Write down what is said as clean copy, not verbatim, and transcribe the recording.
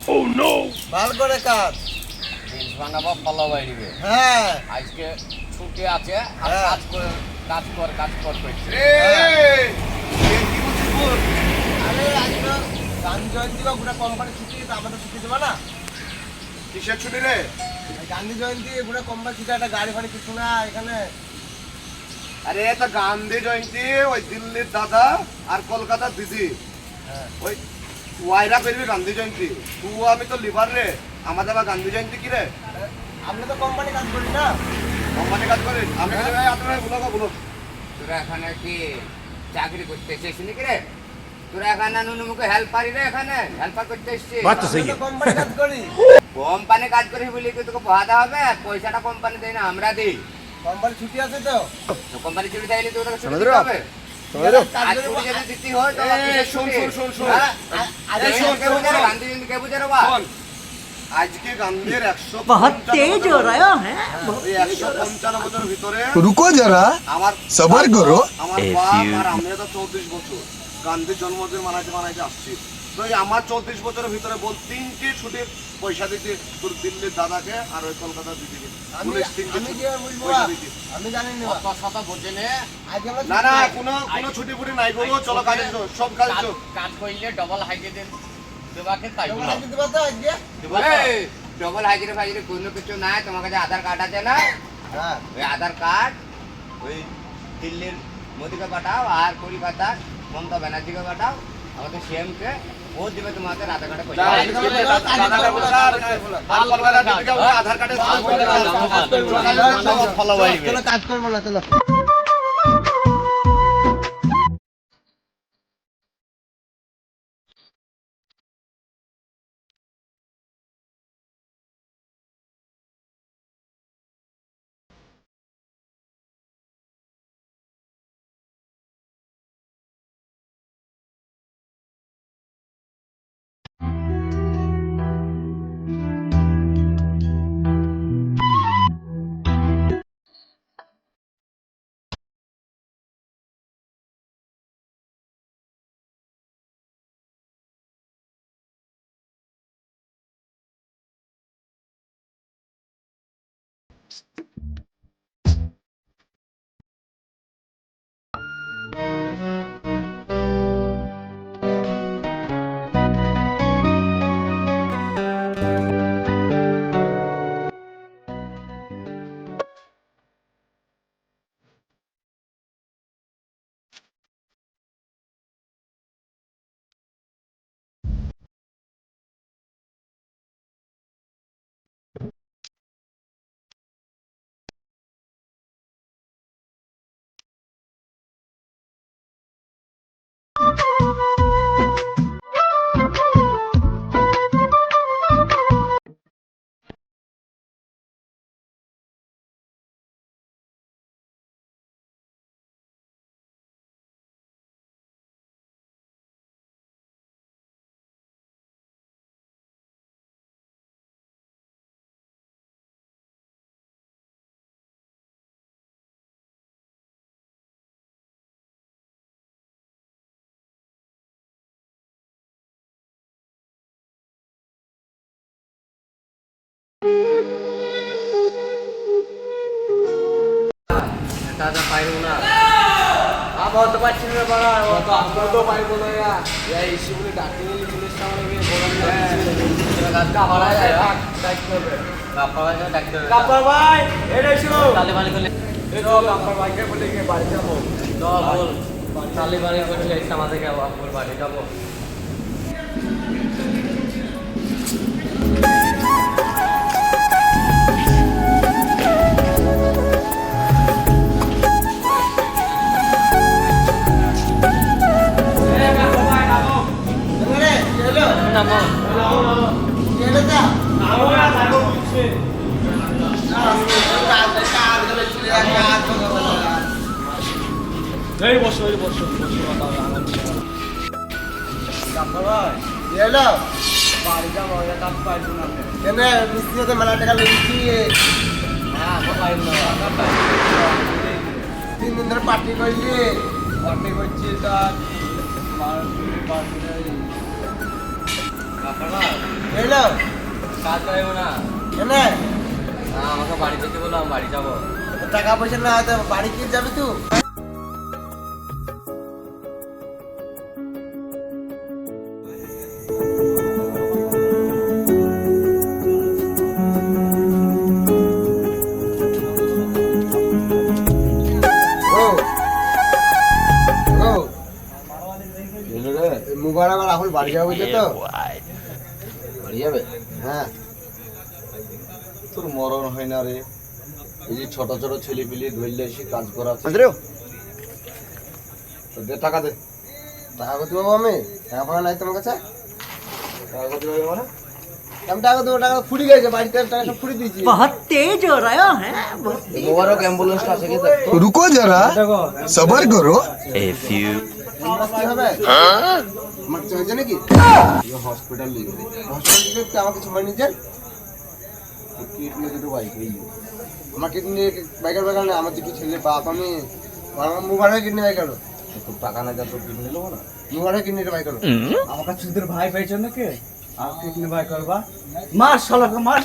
Oh no! ভাল করে কাজ জিনিস বানাবো ফলো বাইরিবে। হ্যাঁ আজকে ছুটি আছে আর হ্যাঁ। কাজ কর করছে। আরে আজকে গান্ধী জয়ন্তী বা পুরো কোম্পানি ছুটি তো আমাদের ছুটি দেবো না কিসের ছুটি রে? গান্ধী জয়ন্তী পুরো কোম্পানি ছুটি একটা গাড়ি ফাড়ি কিছু না এখানে আরে তো গান্ধী জয়ন্তী ওই দিল্লির দাদা আর কলকাতার দিদি ওই ওয়াইরা করবি গান্ধী জয়ন্তী। তুই আমি তো লিভার রে, আমাদের আবার গান্ধী জয়ন্তী কি রে? আমরা তো কোম্পানি কাজ করি না কোম্পানি কাজ করিস? আমি আপনার বলো তোরা এখানে কি চাকরি করতে এসেছিস নাকি রে? তোরা এখানে নুনুমুখে হেল্পারি রে, এখানে হেল্পার করতে এসেছিস। আমরা তো কোম্পানি কাজ করি কোম্পানি কাজ করিস বলে কি তোকে পাঠাতে হবে? পয়সাটা কোম্পানি দেয় না, আমরা দিই। কোম্পানি ছুটি আছে তো তো কোম্পানি ছুটি চাইলে তোকে ছুটি দিতে হবে। আজ ছুটি যদি দিতে হয় তো শোন। গান্ধী জয়ন্তী কে বুঝে রে বা? আজকে গান্ধীর 155 বছর ভিতরে रुको जरा আমার सबर करो আমার বাপ আর আমি তো 34 বছর গান্ধীর জন্মদিন মানাইতে আসছি। তো এই আমার 34 বছরের ভিতরে বল 3টি ছুটির পয়সা দিতে তোর দিল্লির দাদাকে আর ওই কলকাতার দিদিকে। পুলিশ 3টি আমি কি বুঝবো পয়সা দিতে। আমি জানি না কত শত বোঝে নে। আজকে আমরা না কোনো ছুটি ফুটি নাই গো, চলো কাজে চলো, সব কাজ চলো। কাজ করলে ডবল হাইকে দেন দেবাকে তাই বলো। তোমরা দিতে পারতো আজকে ডবল হাজিরে ফাজিরে কোনো কিছু নাই। তোমার কাছে আধার কার্ড আছে না? হ্যাঁ ওই আধার কার্ড ওই দিল্লির মোদিকে পাঠাও আর কলকাতার মমতা ব্যানার্জিকে পাঠাও, আমাদের সিএমকে ও দিবে তোমাদের আধার কার্ডে পয়সা। আধার কার্ডে চলো কাজ করবো না চলো দাদা পাইবো না আবার তো পাচ্ছি না বাবা, আমরা তো পাইবো না। এই ইস্যু বলে ডাক্তার নিয়ে পুলিশটা আমাকে বলা গাছটা হারা যায় ডাক্তার হবে গাপ্পা ডাক্তার গাপ্পা ভাই এই এসো তালে বাড়ি করে এই তো গাপ্পা ভাইকে বলে গিয়ে বাড়ি যাবো তো বল তালে বাড়ি করে এসে আমাদেরকে আবার বাড়ি যাবো। মেলা টাকা লেগেছি 3 দিন ধরে পার্টি করছি এলো কাজ পাইব না। এনে না, আমাকে বাড়ি যেতে বললাম, বাড়ি যাবো। টাকা পয়সা না হয়তো বাড়ি কি যাবি তুই? মুবারক আর রাহুল বাড়ি যাবে বুঝলে তো? বাড়ি যাবে? হ্যাঁ তোর মরণ হয় না রে, এই যে ছোট ছোট ছেলে পিলি ধরলে এসে কাজ করা দে, টাকা দে। টাকা কত পাবো আমি? টাকা পাওয়া নাই তোমার কাছে? টাকা কত দেবে মানে? আমি টাকা দেবো, টাকা ফুরি গেছে বাড়িতে, টাকা সব ফুরি দিয়েছি। बहुत तेज हो रहा है মোবারক অ্যাম্বুলেন্সটা আছে কি? रुको जरा सबर करो A few অ্যাম্বুলেন্স কি হবে? আমার কিছু হয়েছে নাকি? হসপিটাল নিয়ে গেলি, হসপিটাল দিকে কি আমার কিছু হয়নি যে? কিডনি দুটো বাইক হয়ে গেল। আমার কিডনি বাইকার বাইকার না, আমার যে কি ছেলে বাপ, আমি আমার মুবারক কিডনি বাইকার, তোর টাকা না যা তোর কিডনি নেবো না। মুবারক কিডনিটা বাইকার। আমার কাছে তোর ভাই পাইছ নাকি আর কিডনি ভাই করবা মার শালাকে মার